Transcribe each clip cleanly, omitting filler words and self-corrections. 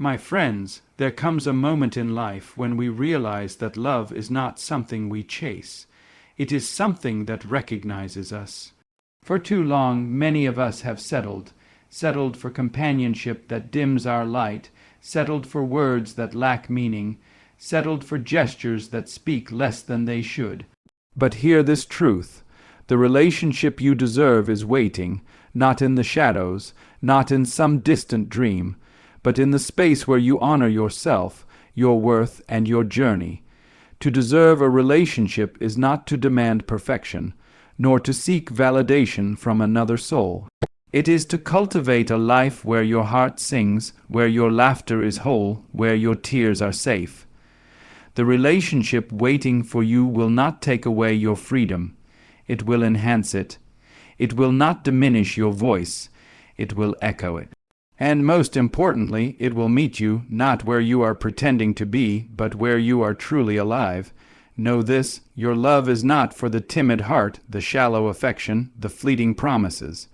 My friends, there comes a moment in life when we realize that love is not something we chase. It is something that recognizes us. For too long, many of us have settled for companionship that dims our light, settled for words that lack meaning, settled for gestures that speak less than they should. But hear this truth: the relationship you deserve is waiting, not in the shadows, not in some distant dream, but in the space where you honor yourself, your worth, and your journey. To deserve a relationship is not to demand perfection, nor to seek validation from another soul. It is to cultivate a life where your heart sings, where your laughter is whole, where your tears are safe. The relationship waiting for you will not take away your freedom. It will enhance it. It will not diminish your voice. It will echo it. And most importantly, it will meet you not where you are pretending to be, but where you are truly alive. Know this: your love is not for the timid heart, the shallow affection, the fleeting promises.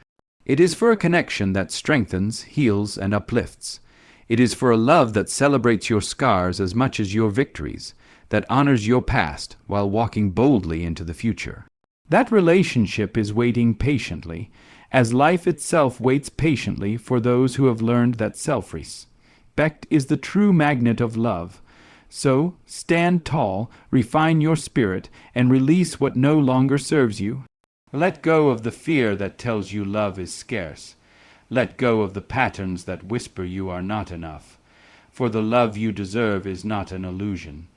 It is for a connection that strengthens, heals, and uplifts. It is for a love that celebrates your scars as much as your victories, that honors your past while walking boldly into the future. That relationship is waiting patiently, as life itself waits patiently for those who have learned that self-respect is the true magnet of love. So, stand tall, refine your spirit, and release what no longer serves you. Let go of the fear that tells you love is scarce. Let go of the patterns that whisper you are not enough. For the love you deserve is not an illusion.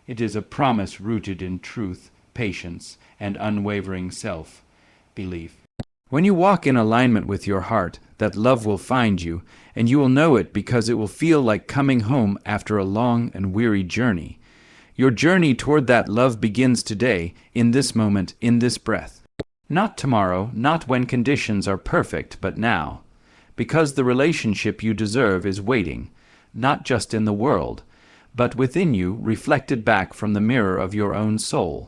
It is a promise rooted in truth, patience, and unwavering self-belief. When you walk in alignment with your heart, that love will find you, and you will know it because it will feel like coming home after a long and weary journey. Your journey toward that love begins today, in this moment, in this breath. Not tomorrow, not when conditions are perfect, but now. Because the relationship you deserve is waiting, not just in the world, but within you, reflected back from the mirror of your own soul.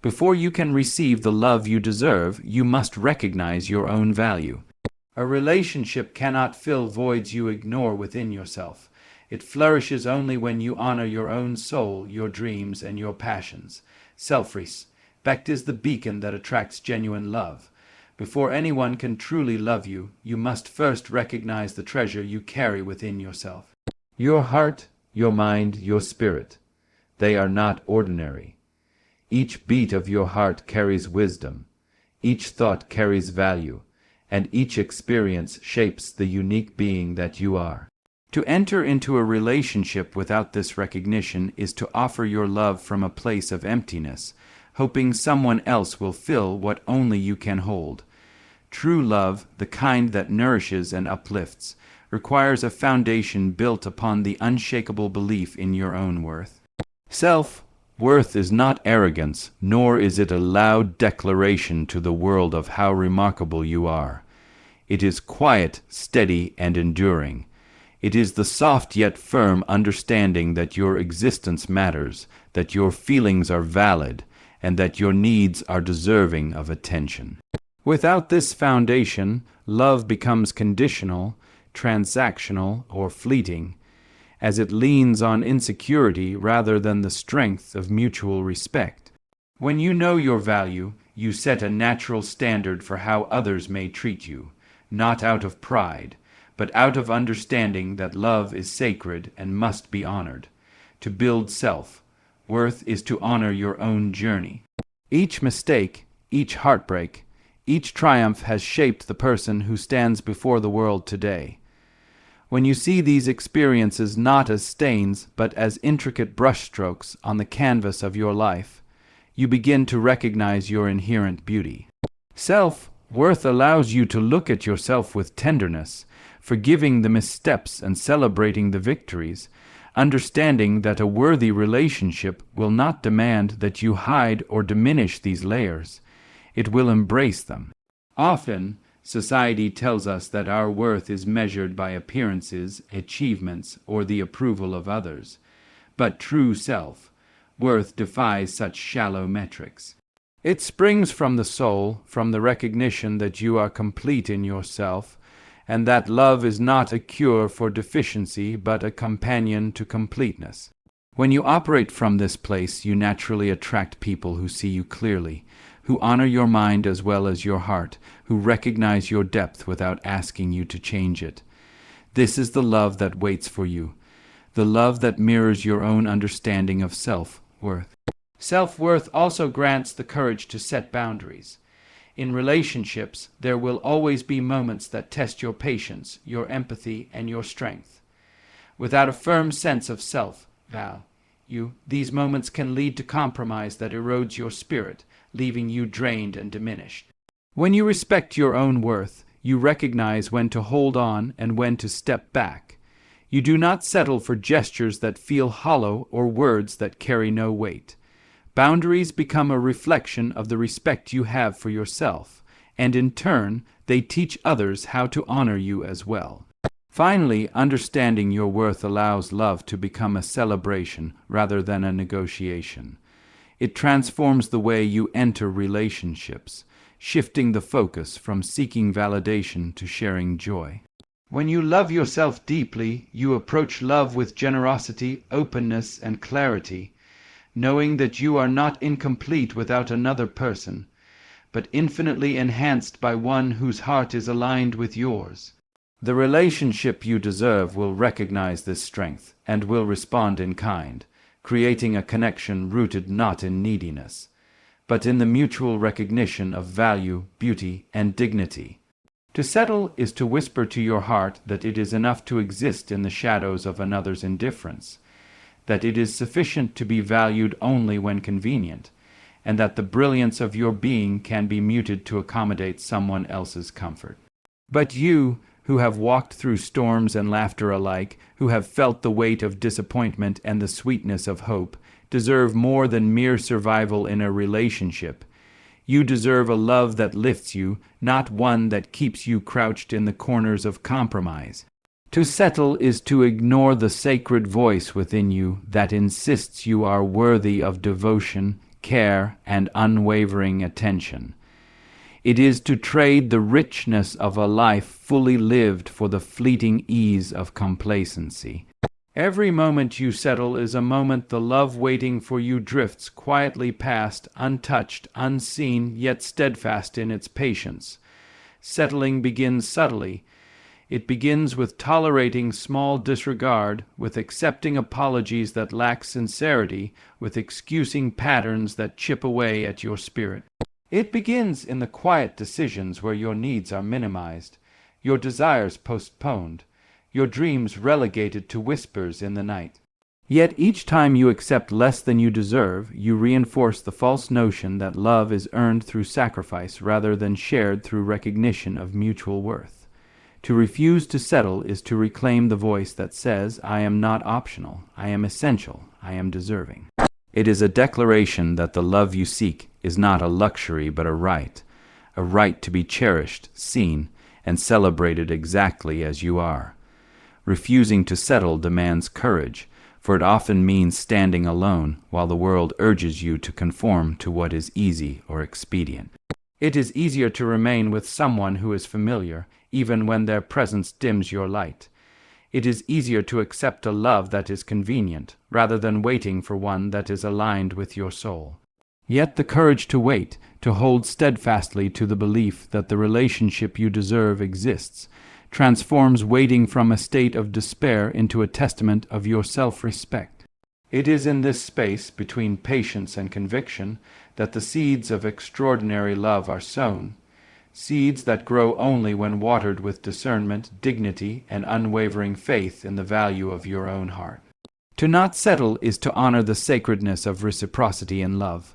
Before you can receive the love you deserve, you must recognize your own value. A relationship cannot fill voids you ignore within yourself. It flourishes only when you honor your own soul, your dreams, and your passions. Self-respect is the beacon that attracts genuine love. Before anyone can truly love you, you must first recognize the treasure you carry within yourself. Your heart, your mind, your spirit, they are not ordinary. Each beat of your heart carries wisdom, each thought carries value, and each experience shapes the unique being that you are. To enter into a relationship without this recognition is to offer your love from a place of emptiness, hoping someone else will fill what only you can hold. True love, the kind that nourishes and uplifts, requires a foundation built upon the unshakable belief in your own worth. Self-worth is not arrogance, nor is it a loud declaration to the world of how remarkable you are. It is quiet, steady, and enduring. It is the soft yet firm understanding that your existence matters, that your feelings are valid, and that your needs are deserving of attention. Without this foundation, love becomes conditional, transactional, or fleeting, as it leans on insecurity rather than the strength of mutual respect. When you know your value, you set a natural standard for how others may treat you, not out of pride, but out of understanding that love is sacred and must be honored. To build self-worth is to honor your own journey. Each mistake, each heartbreak, each triumph has shaped the person who stands before the world today. When you see these experiences not as stains, but as intricate brushstrokes on the canvas of your life, you begin to recognize your inherent beauty. Self-worth allows you to look at yourself with tenderness, forgiving the missteps and celebrating the victories, understanding that a worthy relationship will not demand that you hide or diminish these layers. It will embrace them. Often, society tells us that our worth is measured by appearances, achievements, or the approval of others. But true self-worth defies such shallow metrics. It springs from the soul, from the recognition that you are complete in yourself, and that love is not a cure for deficiency but a companion to completeness. When you operate from this place, you naturally attract people who see you clearly, who honor your mind as well as your heart, who recognize your depth without asking you to change it. This is the love that waits for you, the love that mirrors your own understanding of self-worth. Self-worth also grants the courage to set boundaries. In relationships, there will always be moments that test your patience, your empathy, and your strength. Without a firm sense of self-value, these moments can lead to compromise that erodes your spirit, leaving you drained and diminished. When you respect your own worth, you recognize when to hold on and when to step back. You do not settle for gestures that feel hollow or words that carry no weight. Boundaries become a reflection of the respect you have for yourself, and in turn, they teach others how to honor you as well. Finally, understanding your worth allows love to become a celebration rather than a negotiation. It transforms the way you enter relationships, shifting the focus from seeking validation to sharing joy. When you love yourself deeply, you approach love with generosity, openness, and clarity, knowing that you are not incomplete without another person, but infinitely enhanced by one whose heart is aligned with yours. The relationship you deserve will recognize this strength and will respond in kind, creating a connection rooted not in neediness, but in the mutual recognition of value, beauty, and dignity. To settle is to whisper to your heart that it is enough to exist in the shadows of another's indifference, that it is sufficient to be valued only when convenient, and that the brilliance of your being can be muted to accommodate someone else's comfort. But you, who have walked through storms and laughter alike, who have felt the weight of disappointment and the sweetness of hope, deserve more than mere survival in a relationship. You deserve a love that lifts you, not one that keeps you crouched in the corners of compromise. To settle is to ignore the sacred voice within you that insists you are worthy of devotion, care, and unwavering attention. It is to trade the richness of a life fully lived for the fleeting ease of complacency. Every moment you settle is a moment the love waiting for you drifts quietly past, untouched, unseen, yet steadfast in its patience. Settling begins subtly. It begins with tolerating small disregard, with accepting apologies that lack sincerity, with excusing patterns that chip away at your spirit. It begins in the quiet decisions where your needs are minimized, your desires postponed, your dreams relegated to whispers in the night. Yet each time you accept less than you deserve, you reinforce the false notion that love is earned through sacrifice rather than shared through recognition of mutual worth. To refuse to settle is to reclaim the voice that says, I am not optional, I am essential, I am deserving. It is a declaration that the love you seek is not a luxury but a right to be cherished, seen, and celebrated exactly as you are. Refusing to settle demands courage, for it often means standing alone while the world urges you to conform to what is easy or expedient. It is easier to remain with someone who is familiar, even when their presence dims your light. It is easier to accept a love that is convenient, rather than waiting for one that is aligned with your soul. Yet the courage to wait, to hold steadfastly to the belief that the relationship you deserve exists, transforms waiting from a state of despair into a testament of your self-respect. It is in this space between patience and conviction that the seeds of extraordinary love are sown, seeds that grow only when watered with discernment, dignity, and unwavering faith in the value of your own heart. To not settle is to honor the sacredness of reciprocity in love.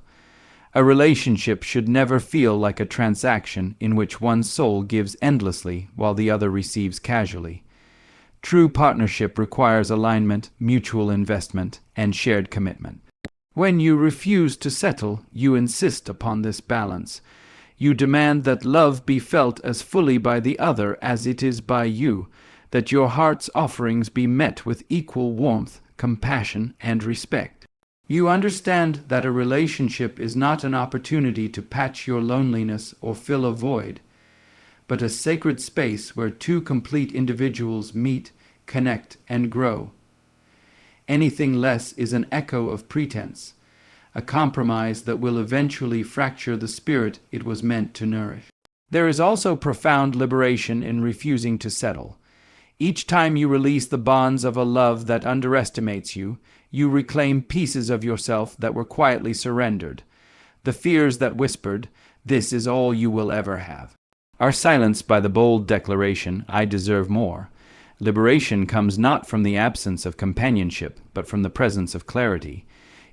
A relationship should never feel like a transaction in which one soul gives endlessly while the other receives casually. True partnership requires alignment, mutual investment, and shared commitment. When you refuse to settle, you insist upon this balance. You demand that love be felt as fully by the other as it is by you, that your heart's offerings be met with equal warmth, compassion, and respect. You understand that a relationship is not an opportunity to patch your loneliness or fill a void, but a sacred space where two complete individuals meet, connect, and grow. Anything less is an echo of pretense, a compromise that will eventually fracture the spirit it was meant to nourish. There is also profound liberation in refusing to settle. Each time you release the bonds of a love that underestimates you, you reclaim pieces of yourself that were quietly surrendered. The fears that whispered, "This is all you will ever have," are silenced by the bold declaration, "I deserve more." Liberation comes not from the absence of companionship, but from the presence of clarity.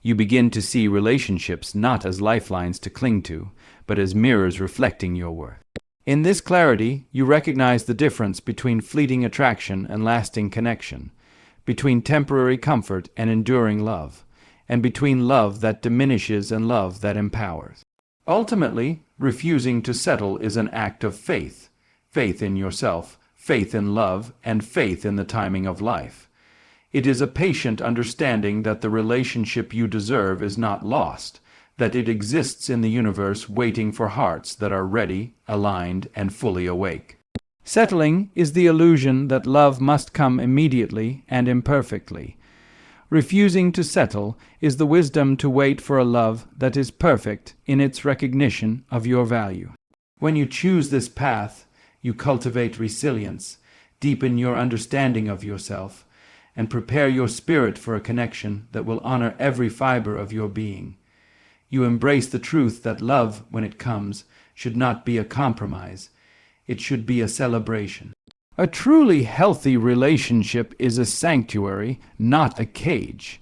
You begin to see relationships not as lifelines to cling to, but as mirrors reflecting your worth. In this clarity, you recognize the difference between fleeting attraction and lasting connection, between temporary comfort and enduring love, and between love that diminishes and love that empowers. Ultimately, refusing to settle is an act of faith, faith in yourself, faith in love, and faith in the timing of life. It is a patient understanding that the relationship you deserve is not lost, that it exists in the universe waiting for hearts that are ready, aligned, and fully awake. Settling is the illusion that love must come immediately and imperfectly. Refusing to settle is the wisdom to wait for a love that is perfect in its recognition of your value. When you choose this path, you cultivate resilience, deepen your understanding of yourself, and prepare your spirit for a connection that will honor every fiber of your being. You embrace the truth that love, when it comes, should not be a compromise. It should be a celebration. A truly healthy relationship is a sanctuary, not a cage.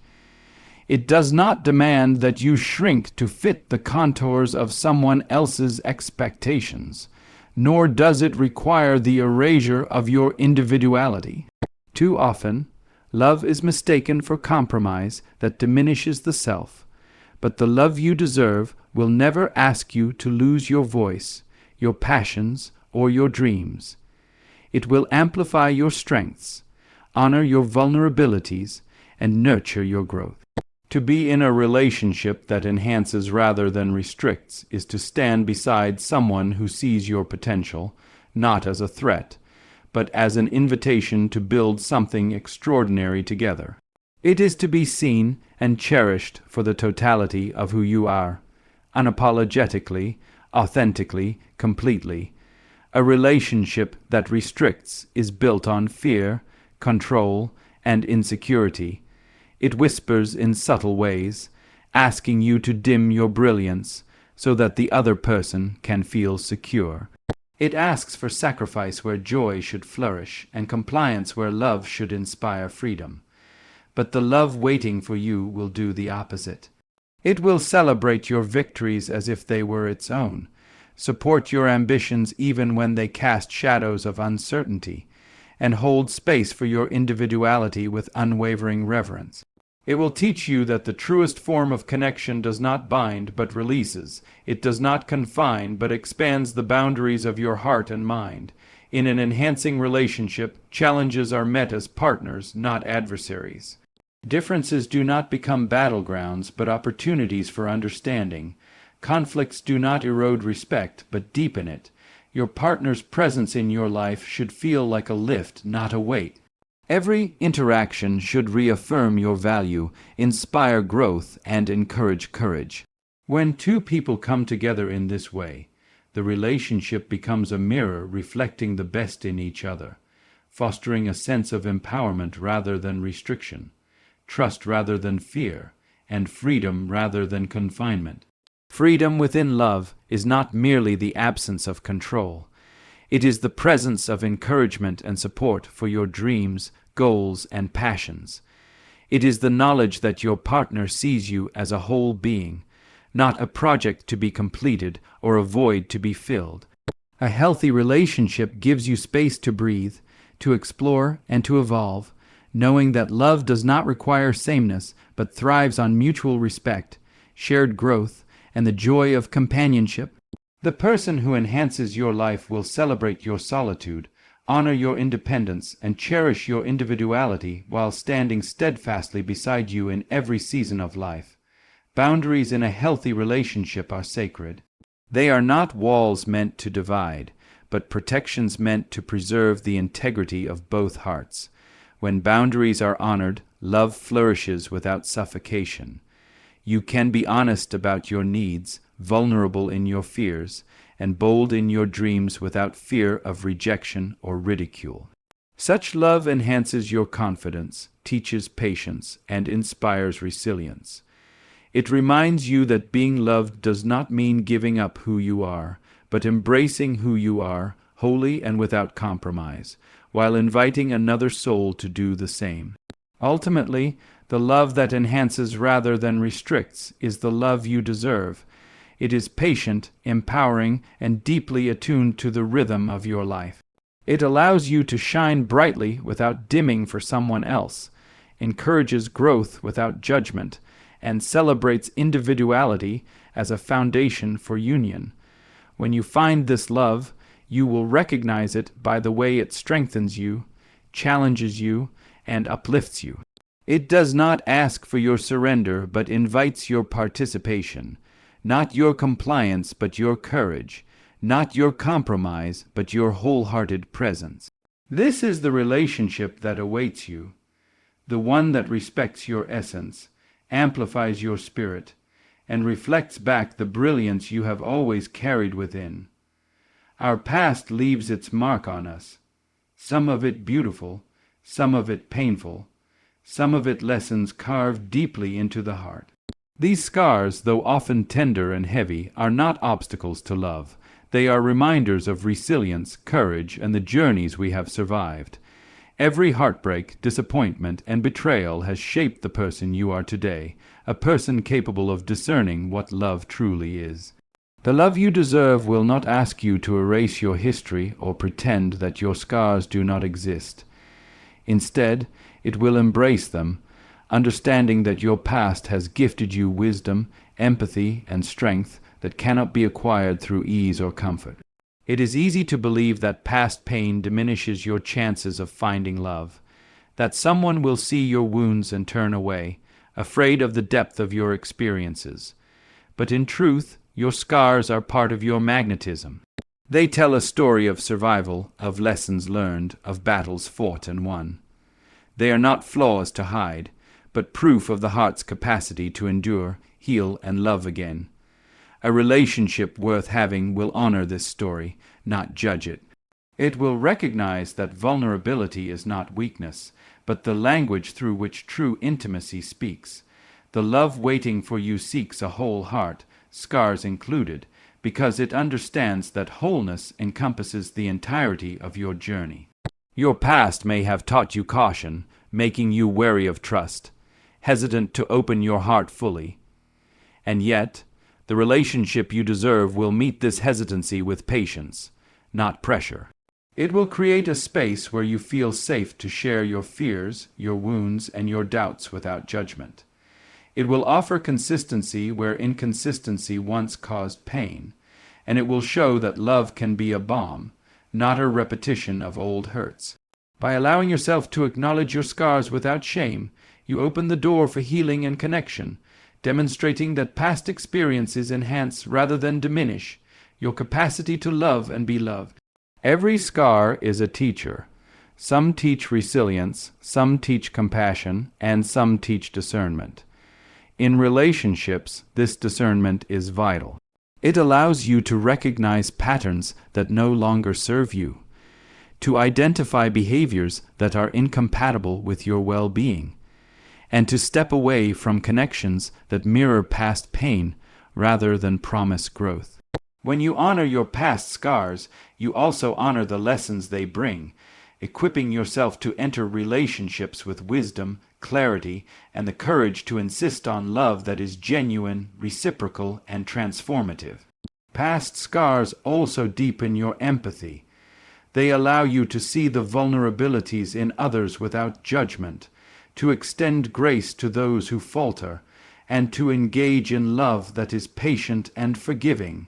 It does not demand that you shrink to fit the contours of someone else's expectations, nor does it require the erasure of your individuality. Too often, love is mistaken for compromise that diminishes the self, but the love you deserve will never ask you to lose your voice, your passions, or your dreams. It will amplify your strengths, honor your vulnerabilities, and nurture your growth. To be in a relationship that enhances rather than restricts is to stand beside someone who sees your potential, not as a threat, but as an invitation to build something extraordinary together. It is to be seen and cherished for the totality of who you are, unapologetically, authentically, completely. A relationship that restricts is built on fear, control, and insecurity. It whispers in subtle ways, asking you to dim your brilliance so that the other person can feel secure. It asks for sacrifice where joy should flourish and compliance where love should inspire freedom. But the love waiting for you will do the opposite. It will celebrate your victories as if they were its own, support your ambitions even when they cast shadows of uncertainty, and hold space for your individuality with unwavering reverence. It will teach you that the truest form of connection does not bind but releases. It does not confine but expands the boundaries of your heart and mind. In an enhancing relationship, challenges are met as partners, not adversaries. Differences do not become battlegrounds but opportunities for understanding. Conflicts do not erode respect but deepen it. Your partner's presence in your life should feel like a lift, not a weight. Every interaction should reaffirm your value, inspire growth, and encourage courage. When two people come together in this way, the relationship becomes a mirror reflecting the best in each other, fostering a sense of empowerment rather than restriction, trust rather than fear, and freedom rather than confinement. Freedom within love is not merely the absence of control. It is the presence of encouragement and support for your dreams, goals, and passions. It is the knowledge that your partner sees you as a whole being, not a project to be completed or a void to be filled. A healthy relationship gives you space to breathe, to explore, and to evolve, knowing that love does not require sameness but thrives on mutual respect, shared growth, and the joy of companionship. The person who enhances your life will celebrate your solitude, honor your independence, and cherish your individuality while standing steadfastly beside you in every season of life. Boundaries in a healthy relationship are sacred. They are not walls meant to divide, but protections meant to preserve the integrity of both hearts. When boundaries are honored, love flourishes without suffocation. You can be honest about your needs, vulnerable in your fears, and bold in your dreams without fear of rejection or ridicule. Such love enhances your confidence, teaches patience, and inspires resilience. It reminds you that being loved does not mean giving up who you are, but embracing who you are, wholly and without compromise, while inviting another soul to do the same. Ultimately, the love that enhances rather than restricts is the love you deserve. It is patient, empowering, and deeply attuned to the rhythm of your life. It allows you to shine brightly without dimming for someone else, encourages growth without judgment, and celebrates individuality as a foundation for union. When you find this love, you will recognize it by the way it strengthens you, challenges you, and uplifts you. It does not ask for your surrender, but invites your participation. Not your compliance, but your courage. Not your compromise, but your wholehearted presence. This is the relationship that awaits you, the one that respects your essence, amplifies your spirit, and reflects back the brilliance you have always carried within. Our past leaves its mark on us, some of it beautiful, some of it painful, some of it lessons carved deeply into the heart. These scars, though often tender and heavy, are not obstacles to love. They are reminders of resilience, courage, and the journeys we have survived. Every heartbreak, disappointment, and betrayal has shaped the person you are today, a person capable of discerning what love truly is. The love you deserve will not ask you to erase your history or pretend that your scars do not exist. Instead, it will embrace them, understanding that your past has gifted you wisdom, empathy, and strength that cannot be acquired through ease or comfort. It is easy to believe that past pain diminishes your chances of finding love, that someone will see your wounds and turn away, afraid of the depth of your experiences. But in truth, your scars are part of your magnetism. They tell a story of survival, of lessons learned, of battles fought and won. They are not flaws to hide, but proof of the heart's capacity to endure, heal, and love again. A relationship worth having will honor this story, not judge it. It will recognize that vulnerability is not weakness, but the language through which true intimacy speaks. The love waiting for you seeks a whole heart, scars included, because it understands that wholeness encompasses the entirety of your journey. Your past may have taught you caution, making you wary of trust, hesitant to open your heart fully. And yet, the relationship you deserve will meet this hesitancy with patience, not pressure. It will create a space where you feel safe to share your fears, your wounds, and your doubts without judgment. It will offer consistency where inconsistency once caused pain, and it will show that love can be a balm, not a repetition of old hurts. By allowing yourself to acknowledge your scars without shame, you open the door for healing and connection, demonstrating that past experiences enhance rather than diminish your capacity to love and be loved. Every scar is a teacher. Some teach resilience, some teach compassion, and some teach discernment. In relationships, this discernment is vital. It allows you to recognize patterns that no longer serve you, to identify behaviors that are incompatible with your well-being, and to step away from connections that mirror past pain rather than promise growth. When you honor your past scars, you also honor the lessons they bring, equipping yourself to enter relationships with wisdom, clarity, and the courage to insist on love that is genuine, reciprocal, and transformative. Past scars also deepen your empathy. They allow you to see the vulnerabilities in others without judgment, to extend grace to those who falter, and to engage in love that is patient and forgiving.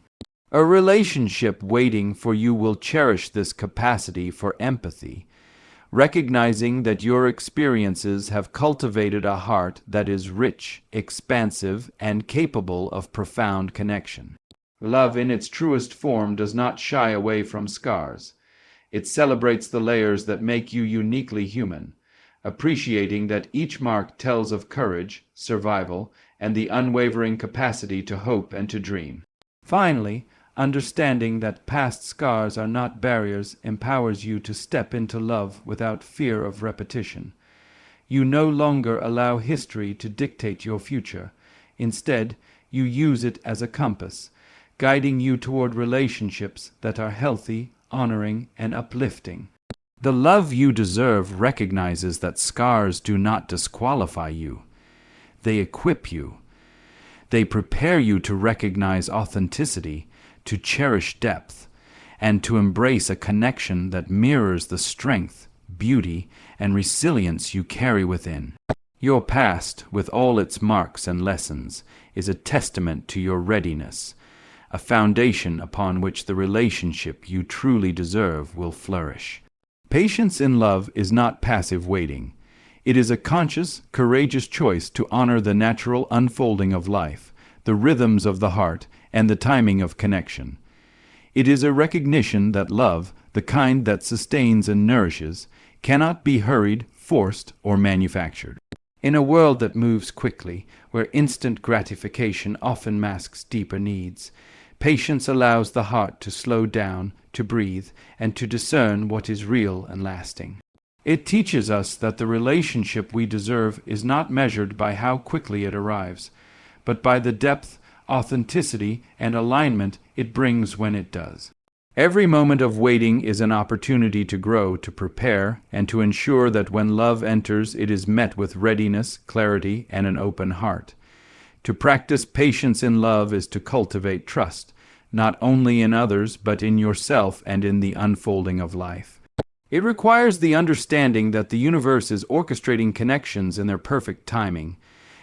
A relationship waiting for you will cherish this capacity for empathy, recognizing that your experiences have cultivated a heart that is rich, expansive, and capable of profound connection. Love in its truest form does not shy away from scars. It celebrates the layers that make you uniquely human, appreciating that each mark tells of courage, survival, and the unwavering capacity to hope and to dream. Finally, understanding that past scars are not barriers empowers you to step into love without fear of repetition. You no longer allow history to dictate your future. Instead, you use it as a compass, guiding you toward relationships that are healthy, honoring, and uplifting. The love you deserve recognizes that scars do not disqualify you. They equip you. They prepare you to recognize authenticity, to cherish depth, and to embrace a connection that mirrors the strength, beauty, and resilience you carry within. Your past, with all its marks and lessons, is a testament to your readiness, a foundation upon which the relationship you truly deserve will flourish. Patience in love is not passive waiting. It is a conscious, courageous choice to honor the natural unfolding of life, the rhythms of the heart, and the timing of connection. It is a recognition that love, the kind that sustains and nourishes, cannot be hurried, forced, or manufactured. In a world that moves quickly, where instant gratification often masks deeper needs, patience allows the heart to slow down, to breathe, and to discern what is real and lasting. It teaches us that the relationship we deserve is not measured by how quickly it arrives, but by the depth, authenticity, and alignment it brings when it does. Every moment of waiting is an opportunity to grow, to prepare, and to ensure that when love enters, it is met with readiness, clarity, and an open heart. To practice patience in love is to cultivate trust, not only in others, but in yourself and in the unfolding of life. It requires the understanding that the universe is orchestrating connections in their perfect timing,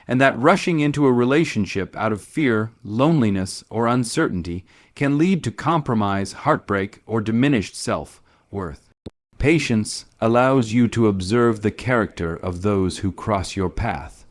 and that rushing into a relationship out of fear, loneliness, or uncertainty can lead to compromise, heartbreak, or diminished self-worth. Patience allows you to observe the character of those who cross your path,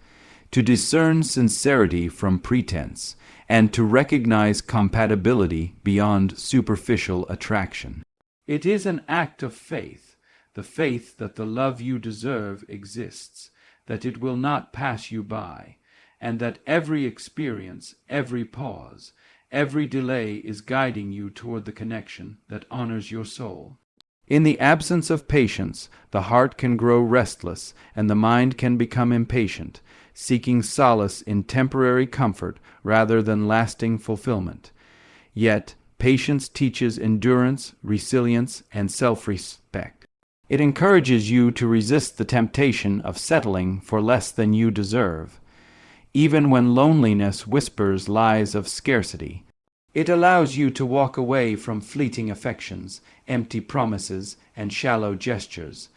to discern sincerity from pretense, and to recognize compatibility beyond superficial attraction. It is an act of faith, the faith that the love you deserve exists, that it will not pass you by, and that every experience, every pause, every delay is guiding you toward the connection that honors your soul. In the absence of patience, the heart can grow restless and the mind can become impatient, seeking solace in temporary comfort rather than lasting fulfillment. Yet, patience teaches endurance, resilience, and self-respect. It encourages you to resist the temptation of settling for less than you deserve, even when loneliness whispers lies of scarcity. It allows you to walk away from fleeting affections, empty promises, and shallow gestures,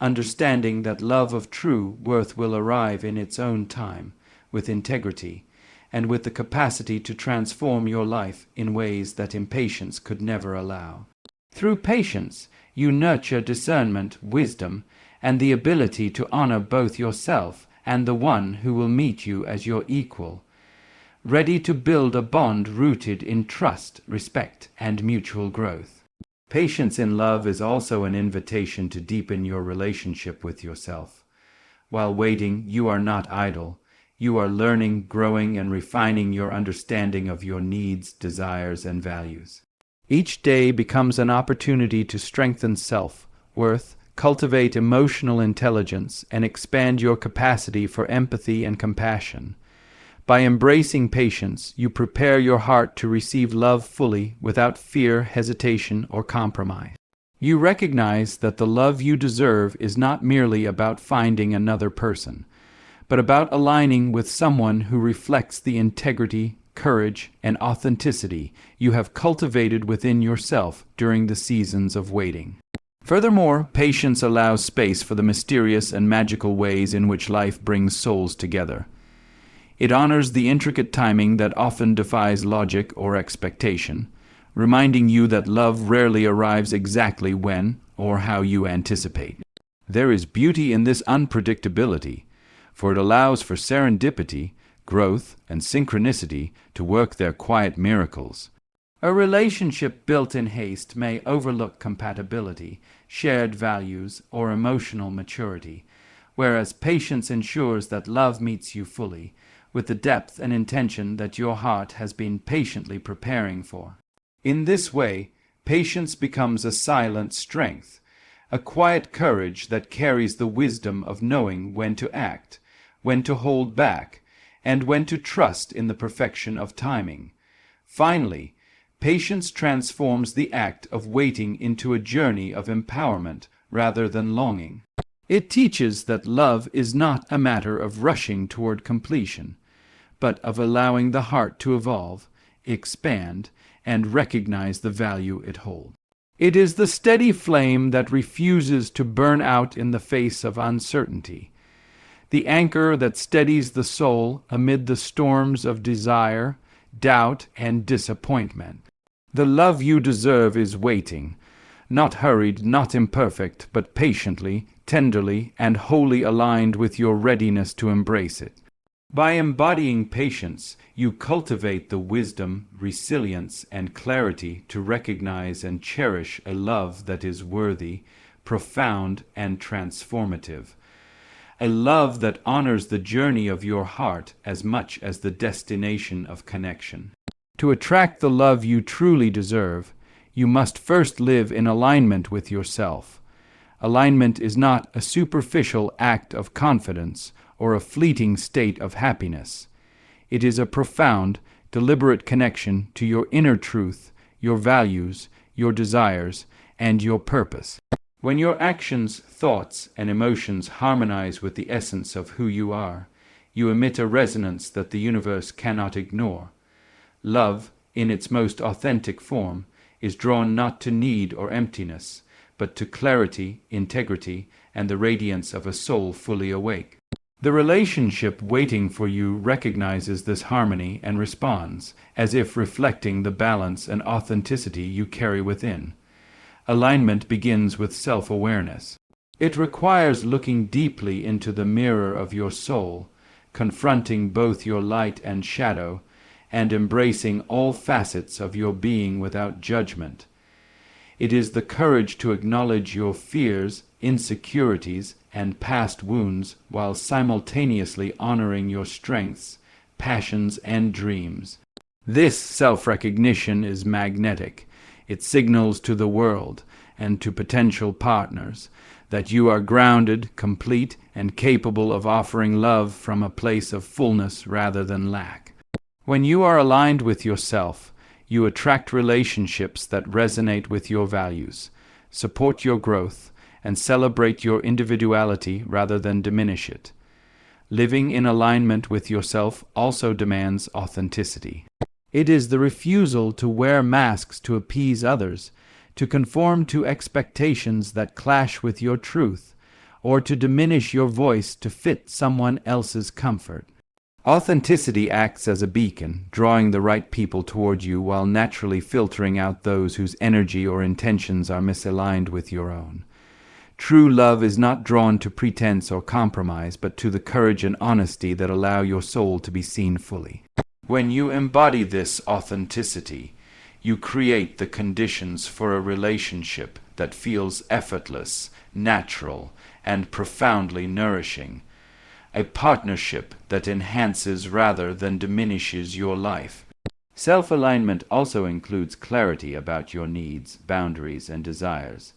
understanding that love of true worth will arrive in its own time, with integrity, and with the capacity to transform your life in ways that impatience could never allow. Through patience, you nurture discernment, wisdom, and the ability to honor both yourself and the one who will meet you as your equal, ready to build a bond rooted in trust, respect, and mutual growth. Patience in love is also an invitation to deepen your relationship with yourself. While waiting, you are not idle. You are learning, growing, and refining your understanding of your needs, desires, and values. Each day becomes an opportunity to strengthen self-worth, cultivate emotional intelligence, and expand your capacity for empathy and compassion. By embracing patience, you prepare your heart to receive love fully without fear, hesitation, or compromise. You recognize that the love you deserve is not merely about finding another person, but about aligning with someone who reflects the integrity, courage, and authenticity you have cultivated within yourself during the seasons of waiting. Furthermore, patience allows space for the mysterious and magical ways in which life brings souls together. It honors the intricate timing that often defies logic or expectation, reminding you that love rarely arrives exactly when or how you anticipate. There is beauty in this unpredictability, for it allows for serendipity, growth, and synchronicity to work their quiet miracles. A relationship built in haste may overlook compatibility, shared values, or emotional maturity, whereas patience ensures that love meets you fully, with the depth and intention that your heart has been patiently preparing for. In this way, patience becomes a silent strength, a quiet courage that carries the wisdom of knowing when to act, when to hold back, and when to trust in the perfection of timing. Finally, patience transforms the act of waiting into a journey of empowerment rather than longing. It teaches that love is not a matter of rushing toward completion, but of allowing the heart to evolve, expand, and recognize the value it holds. It is the steady flame that refuses to burn out in the face of uncertainty, the anchor that steadies the soul amid the storms of desire, doubt, and disappointment. The love you deserve is waiting, not hurried, not imperfect, but patiently, tenderly, and wholly aligned with your readiness to embrace it. By embodying patience, you cultivate the wisdom, resilience, and clarity to recognize and cherish a love that is worthy, profound, and transformative. A love that honors the journey of your heart as much as the destination of connection. To attract the love you truly deserve, you must first live in alignment with yourself. Alignment is not a superficial act of confidence or a fleeting state of happiness. It is a profound, deliberate connection to your inner truth, your values, your desires, and your purpose. When your actions, thoughts, and emotions harmonize with the essence of who you are, you emit a resonance that the universe cannot ignore. Love, in its most authentic form, is drawn not to need or emptiness, but to clarity, integrity, and the radiance of a soul fully awake. The relationship waiting for you recognizes this harmony and responds, as if reflecting the balance and authenticity you carry within. Alignment begins with self-awareness. It requires looking deeply into the mirror of your soul, confronting both your light and shadow, and embracing all facets of your being without judgment. It is the courage to acknowledge your fears, insecurities, and past wounds while simultaneously honoring your strengths, passions, and dreams. This self-recognition is magnetic. It signals to the world and to potential partners that you are grounded, complete, and capable of offering love from a place of fullness rather than lack. When you are aligned with yourself, you attract relationships that resonate with your values, support your growth, and celebrate your individuality rather than diminish it. Living in alignment with yourself also demands authenticity. It is the refusal to wear masks to appease others, to conform to expectations that clash with your truth, or to diminish your voice to fit someone else's comfort. Authenticity acts as a beacon, drawing the right people toward you while naturally filtering out those whose energy or intentions are misaligned with your own. True love is not drawn to pretense or compromise, but to the courage and honesty that allow your soul to be seen fully. When you embody this authenticity, you create the conditions for a relationship that feels effortless, natural, and profoundly nourishing. A partnership that enhances rather than diminishes your life. Self-alignment also includes clarity about your needs, boundaries, and desires.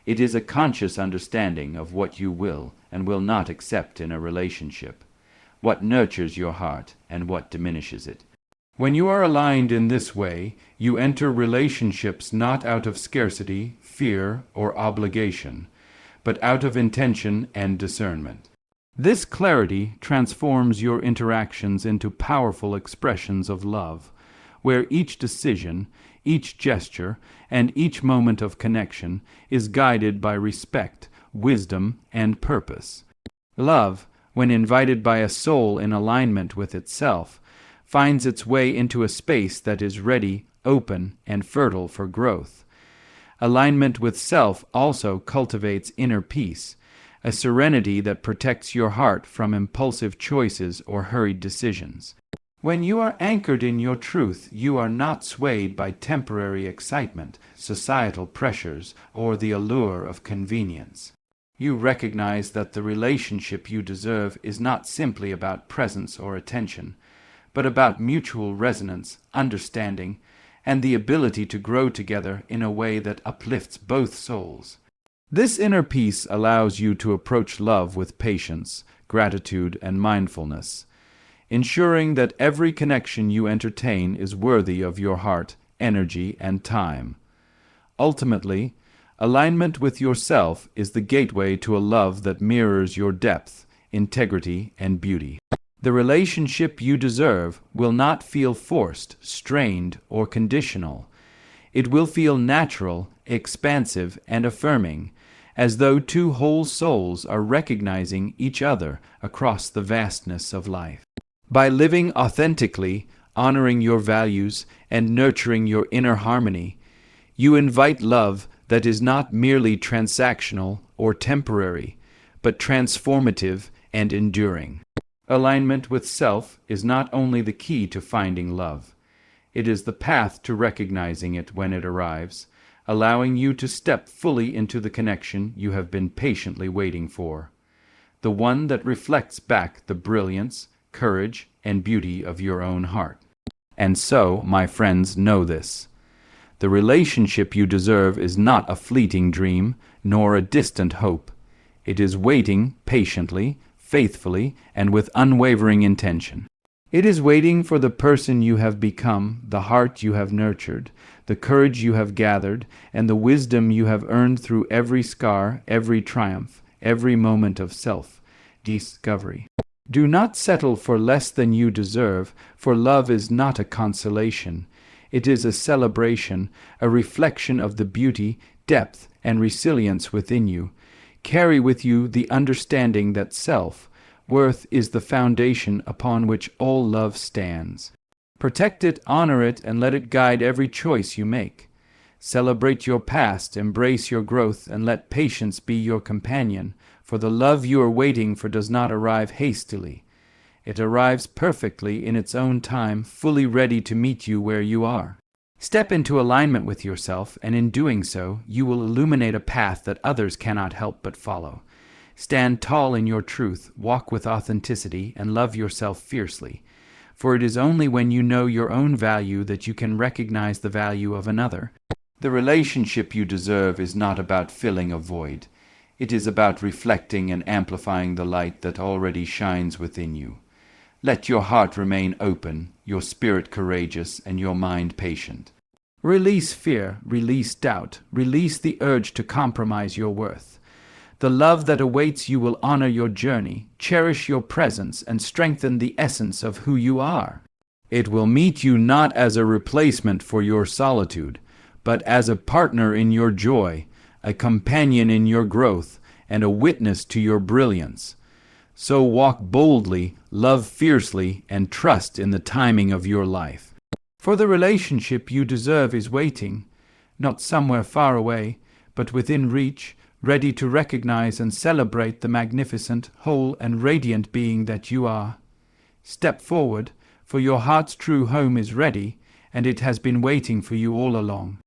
It is a conscious understanding of what you will and will not accept in a relationship, what nurtures your heart and what diminishes it. When you are aligned in this way, you enter relationships not out of scarcity, fear, or obligation, but out of intention and discernment. This clarity transforms your interactions into powerful expressions of love, where each decision, each gesture, and each moment of connection is guided by respect, wisdom, and purpose. Love, when invited by a soul in alignment with itself, finds its way into a space that is ready, open, and fertile for growth. Alignment with self also cultivates inner peace, a serenity that protects your heart from impulsive choices or hurried decisions. When you are anchored in your truth, you are not swayed by temporary excitement, societal pressures, or the allure of convenience. You recognize that the relationship you deserve is not simply about presence or attention, but about mutual resonance, understanding, and the ability to grow together in a way that uplifts both souls. This inner peace allows you to approach love with patience, gratitude, and mindfulness, ensuring that every connection you entertain is worthy of your heart, energy, and time. Ultimately, alignment with yourself is the gateway to a love that mirrors your depth, integrity, and beauty. The relationship you deserve will not feel forced, strained, or conditional. It will feel natural, expansive, and affirming, as though two whole souls are recognizing each other across the vastness of life. By living authentically, honoring your values, and nurturing your inner harmony, you invite love that is not merely transactional or temporary, but transformative and enduring. Alignment with self is not only the key to finding love, it is the path to recognizing it when it arrives, allowing you to step fully into the connection you have been patiently waiting for, the one that reflects back the brilliance, courage, and beauty of your own heart. And so, my friends, know this. The relationship you deserve is not a fleeting dream, nor a distant hope. It is waiting patiently, faithfully, and with unwavering intention. It is waiting for the person you have become, the heart you have nurtured, the courage you have gathered, and the wisdom you have earned through every scar, every triumph, every moment of self-discovery. Do not settle for less than you deserve, for love is not a consolation. It is a celebration, a reflection of the beauty, depth, and resilience within you. Carry with you the understanding that self-worth is the foundation upon which all love stands. Protect it, honor it, and let it guide every choice you make. Celebrate your past, embrace your growth, and let patience be your companion, for the love you are waiting for does not arrive hastily. It arrives perfectly in its own time, fully ready to meet you where you are. Step into alignment with yourself, and in doing so, you will illuminate a path that others cannot help but follow. Stand tall in your truth, walk with authenticity, and love yourself fiercely. For it is only when you know your own value that you can recognize the value of another. The relationship you deserve is not about filling a void. It is about reflecting and amplifying the light that already shines within you. Let your heart remain open, your spirit courageous, and your mind patient. Release fear, release doubt, release the urge to compromise your worth. The love that awaits you will honor your journey, cherish your presence, and strengthen the essence of who you are. It will meet you not as a replacement for your solitude, but as a partner in your joy, a companion in your growth, and a witness to your brilliance. So walk boldly, love fiercely, and trust in the timing of your life. For the relationship you deserve is waiting, not somewhere far away, but within reach, ready to recognize and celebrate the magnificent, whole, and radiant being that you are. Step forward, for your heart's true home is ready, and it has been waiting for you all along.